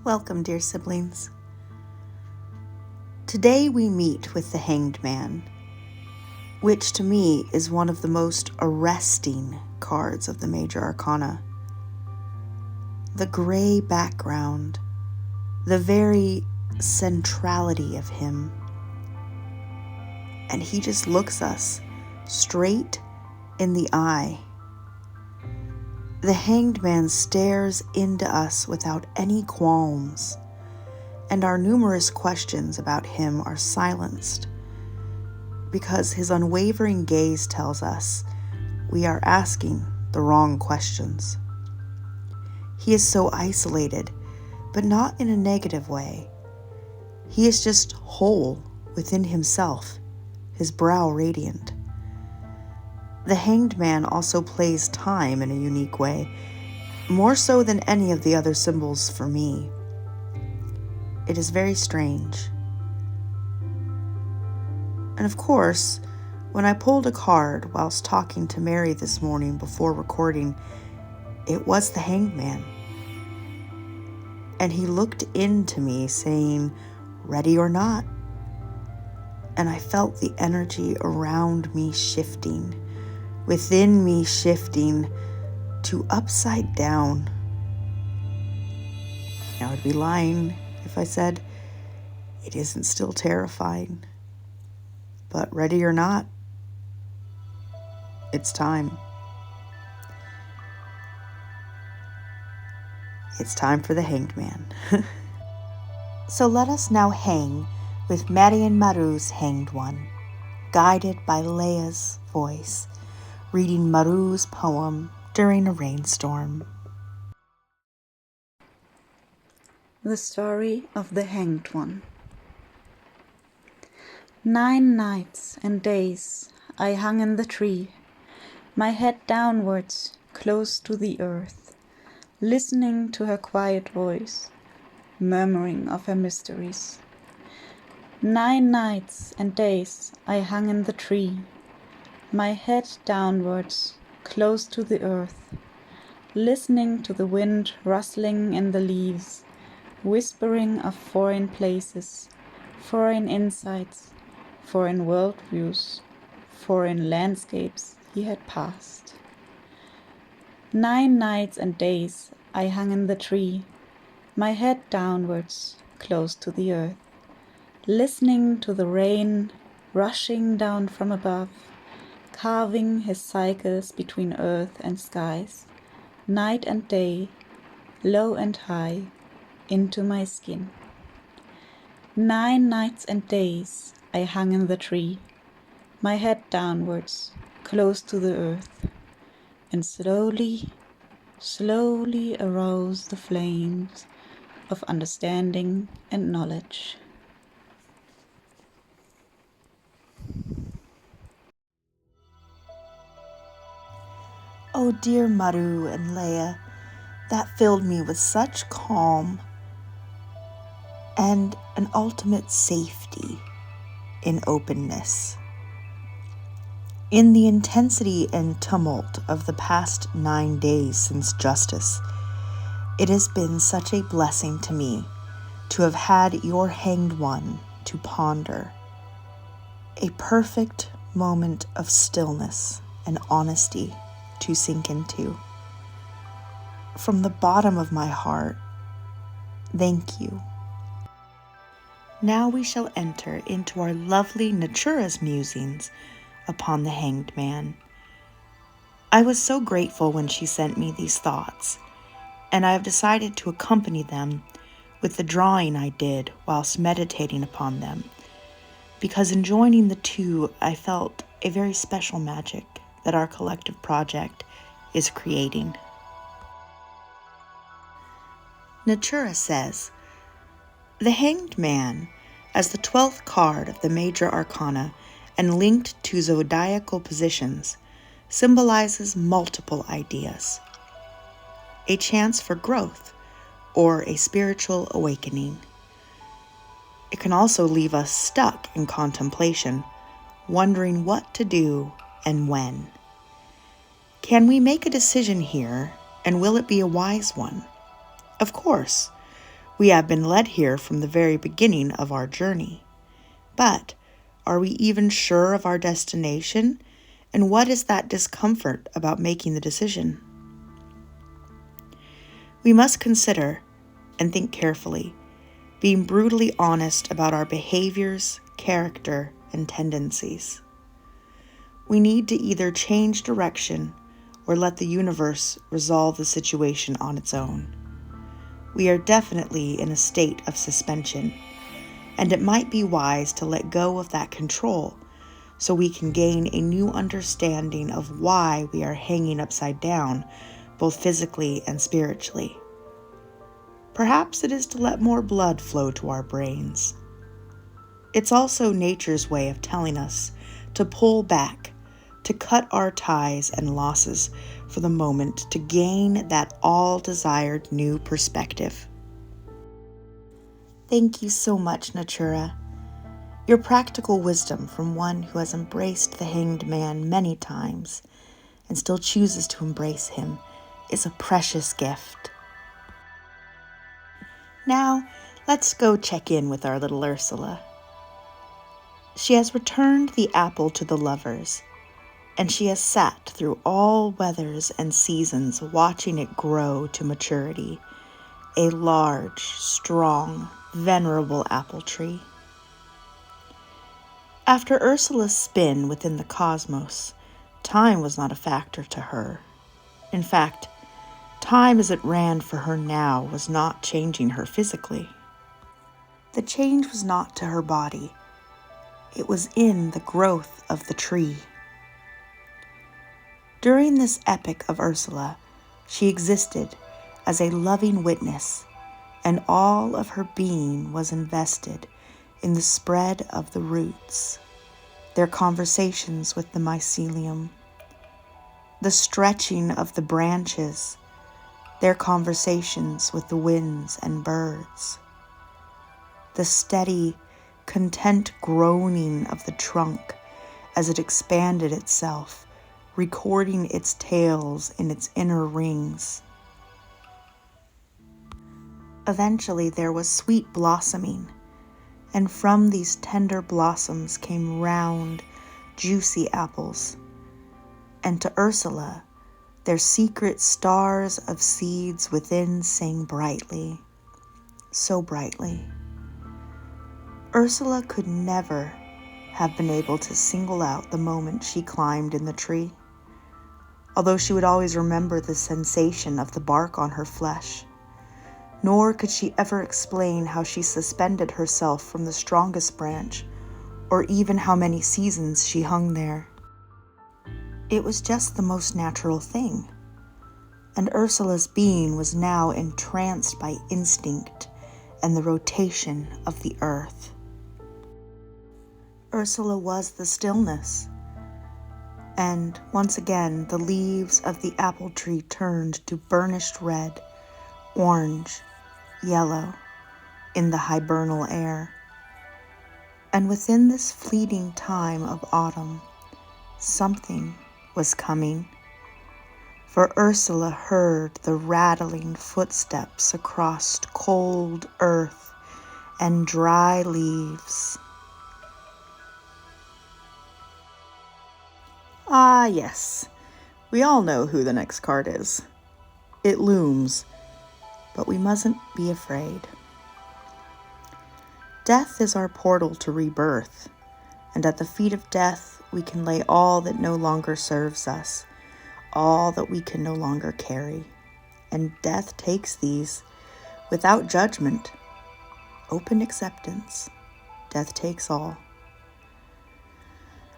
Welcome, dear siblings. Today we meet with the Hanged Man, which to me is one of the most arresting cards of the major arcana. The gray background, the very centrality of him, and he just looks us straight in the eye. The Hanged Man stares into us without any qualms, and our numerous questions about him are silenced because his unwavering gaze tells us we are asking the wrong questions. He is so isolated, but not in a negative way. He is just whole within himself, his brow radiant. The Hanged Man also plays time in a unique way, more so than any of the other symbols for me. It is very strange. And of course, when I pulled a card whilst talking to Mary this morning before recording, it was the Hanged Man. And he looked into me saying, "Ready or not?" And I felt the energy around me shifting, within me shifting to upside down. I would be lying if I said it isn't still terrifying. But ready or not, it's time. It's time for the Hanged Man. So let us now hang with Marion Marou's Hanged One, guided by Leah's voice, reading Marou's poem during a rainstorm. The Story of the Hanged One. 9 nights and days I hung in the tree, my head downwards, close to the earth, listening to her quiet voice, murmuring of her mysteries. 9 nights and days I hung in the tree, my head downwards, close to the earth, listening to the wind rustling in the leaves, whispering of foreign places, foreign insights, foreign worldviews, foreign landscapes he had passed. 9 nights and days I hung in the tree, my head downwards, close to the earth, listening to the rain rushing down from above, carving his cycles between earth and skies, night and day, low and high, into my skin. 9 nights and days I hung in the tree, my head downwards, close to the earth, and slowly, slowly arose the flames of understanding and knowledge. Oh, dear Marou and Leah, that filled me with such calm and an ultimate safety in openness. In the intensity and tumult of the past 9 days since justice, it has been such a blessing to me to have had your Hanged One to ponder. A perfect moment of stillness and honesty to sink into. From the bottom of my heart, thank you. Now we shall enter into our lovely Natura's musings upon the Hanged Man. I was so grateful when she sent me these thoughts, and I have decided to accompany them with the drawing I did whilst meditating upon them, because in joining the two, I felt a very special magic that our collective project is creating. Natura says, "The Hanged Man, as the 12th card of the major arcana and linked to zodiacal positions, symbolizes multiple ideas. A chance for growth or a spiritual awakening. It can also leave us stuck in contemplation, wondering what to do and when. Can we make a decision here, and will it be a wise one? Of course, We have been led here from the very beginning of our journey. But are we even sure of our destination? And what is that discomfort about making the decision? We must consider and think carefully, being brutally honest about our behaviors, character, and tendencies. We need to either change direction or let the universe resolve the situation on its own. We are definitely in a state of suspension, and it might be wise to let go of that control so we can gain a new understanding of why we are hanging upside down, both physically and spiritually. Perhaps it is to let more blood flow to our brains. It's also nature's way of telling us to pull back, to cut our ties and losses for the moment to gain that all-desired new perspective. Thank you so much, Natura. Your practical wisdom from one who has embraced the hanged man many times and still chooses to embrace him is a precious gift. Now, let's go check in with our little Ursula. She has returned the apple to the lovers, and she has sat through all weathers and seasons watching it grow to maturity, a large, strong, venerable apple tree. After Ursula's spin within the cosmos, time was not a factor to her. In fact, time as it ran for her now was not changing her physically. The change was not to her body. It was in the growth of the tree. During this epoch of Ursula, she existed as a loving witness, and all of her being was invested in the spread of the roots, their conversations with the mycelium, the stretching of the branches, their conversations with the winds and birds, the steady, content groaning of the trunk as it expanded itself, recording its tales in its inner rings. Eventually there was sweet blossoming, and from these tender blossoms came round, juicy apples. And to Ursula, their secret stars of seeds within sang brightly, so brightly. Ursula could never have been able to single out the moment she climbed in the tree, although she would always remember the sensation of the bark on her flesh. Nor could she ever explain how she suspended herself from the strongest branch, or even how many seasons she hung there. It was just the most natural thing, and Ursula's being was now entranced by instinct and the rotation of the earth. Ursula was the stillness, and once again the leaves of the apple tree turned to burnished red, orange, yellow in the hibernal air. And within this fleeting time of autumn, something was coming, for Ursula heard the rattling footsteps across cold earth and dry leaves. Ah, yes, we all know who the next card is. It looms, but we mustn't be afraid. Death is our portal to rebirth, and at the feet of death we can lay all that no longer serves us, all that we can no longer carry. And death takes these without judgment, open acceptance. Death takes all.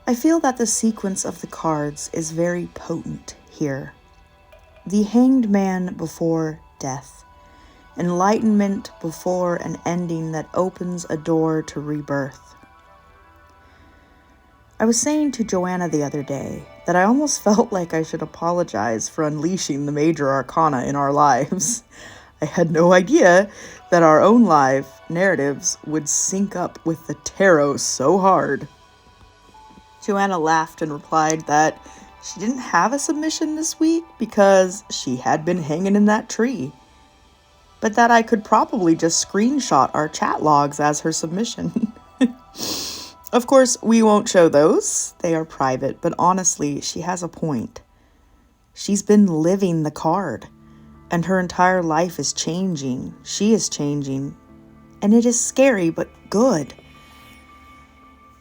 I feel that the sequence of the cards is very potent here. The hanged man before death, enlightenment before an ending that opens a door to rebirth. I was saying to Joanna the other day that I almost felt like I should apologize for unleashing the major arcana in our lives. I had no idea that our own life narratives would sync up with the tarot so hard. Joanna laughed and replied that she didn't have a submission this week because she had been hanging in that tree. but that I could probably just screenshot our chat logs as her submission. Of course, we won't show those. They are private, but honestly, she has a point. She's been living the card, and her entire life is changing. She is changing, and it is scary, but good.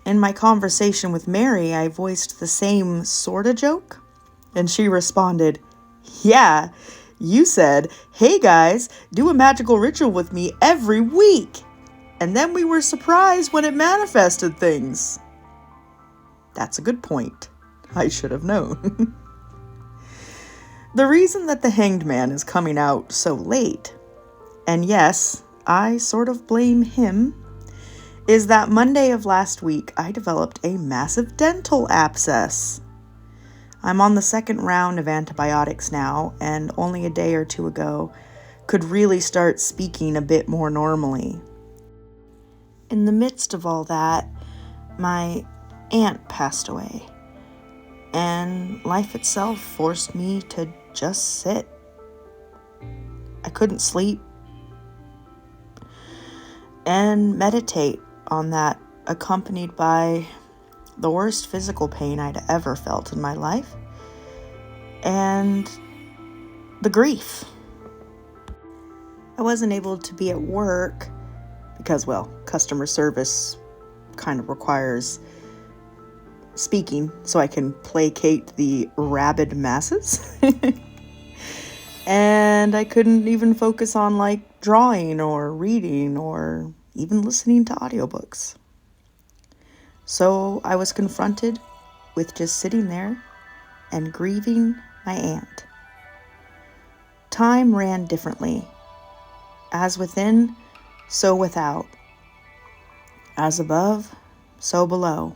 In my conversation with Mary, I voiced the same sort of joke, and she responded, "Yeah, you said, 'Hey guys, do a magical ritual with me every week.' And then we were surprised when it manifested things." That's a good point. I should have known. The reason that the Hanged Man is coming out so late, and yes, I sort of blame him, is that Monday of last week I developed a massive dental abscess. I'm on the second round of antibiotics now, and only a day or two ago could really start speaking a bit more normally. In the midst of all that, my aunt passed away, and life itself forced me to just sit. I couldn't sleep and meditate on that, accompanied by the worst physical pain I'd ever felt in my life, and the grief. I wasn't able to be at work because, well, customer service kind of requires speaking so I can placate the rabid masses. And I couldn't even focus on like drawing or reading or even listening to audiobooks. So I was confronted with just sitting there and grieving my aunt. Time ran differently. As within, so without. As above, so below.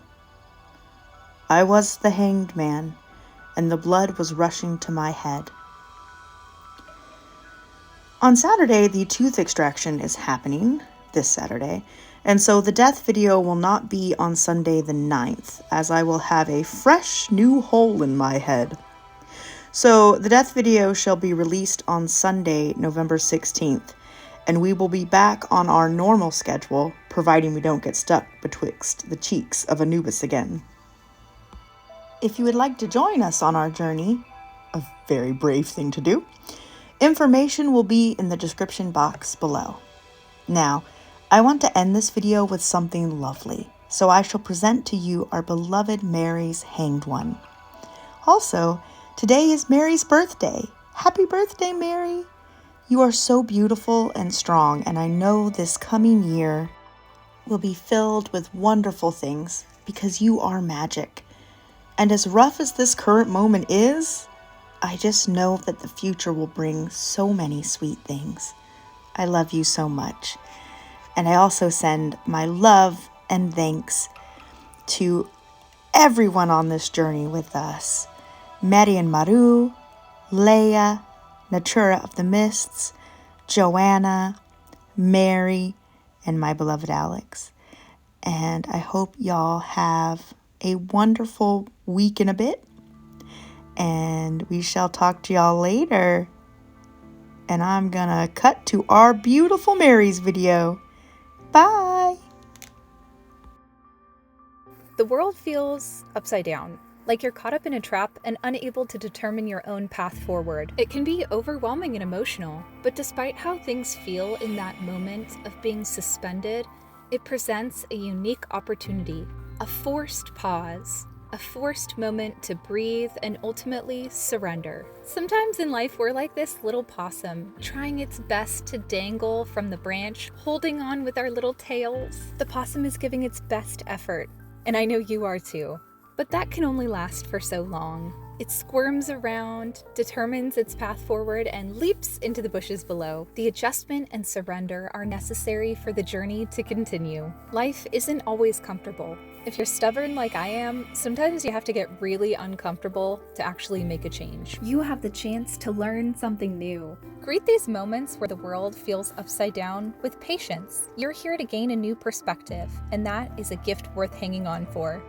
I was the Hanged Man, and the blood was rushing to my head. On Saturday, the tooth extraction is happening, this Saturday, and so the death video will not be on Sunday the 9th, as I will have a fresh new hole in my head. So the death video shall be released on Sunday, November 16th, and we will be back on our normal schedule, providing we don't get stuck betwixt the cheeks of Anubis again. If you would like to join us on our journey, a very brave thing to do, information will be in the description box below. Now, I want to end this video with something lovely, so I shall present to you our beloved Mary's Hanged One. Also, today is Mary's birthday. Happy birthday, Mary! You are so beautiful and strong, and I know this coming year will be filled with wonderful things because you are magic. And as rough as this current moment is, I just know that the future will bring so many sweet things. I love you so much. And I also send my love and thanks to everyone on this journey with us. Marion Marou, Leah, Natura of the Mists, Joanna, Mary, and my beloved Alex. And I hope y'all have a wonderful week and a bit. And we shall talk to y'all later. And I'm gonna cut to our beautiful Mary's video. Bye! The world feels upside down, like you're caught up in a trap and unable to determine your own path forward. It can be overwhelming and emotional, but despite how things feel in that moment of being suspended, it presents a unique opportunity, a forced pause, a forced moment to breathe and ultimately surrender. Sometimes in life we're like this little possum, trying its best to dangle from the branch, holding on with our little tails. The possum is giving its best effort, and I know you are too. But that can only last for so long. It squirms around, determines its path forward, and leaps into the bushes below. The adjustment and surrender are necessary for the journey to continue. Life isn't always comfortable. If you're stubborn like I am, sometimes you have to get really uncomfortable to actually make a change. You have the chance to learn something new. Greet these moments where the world feels upside down with patience. You're here to gain a new perspective, and that is a gift worth hanging on for.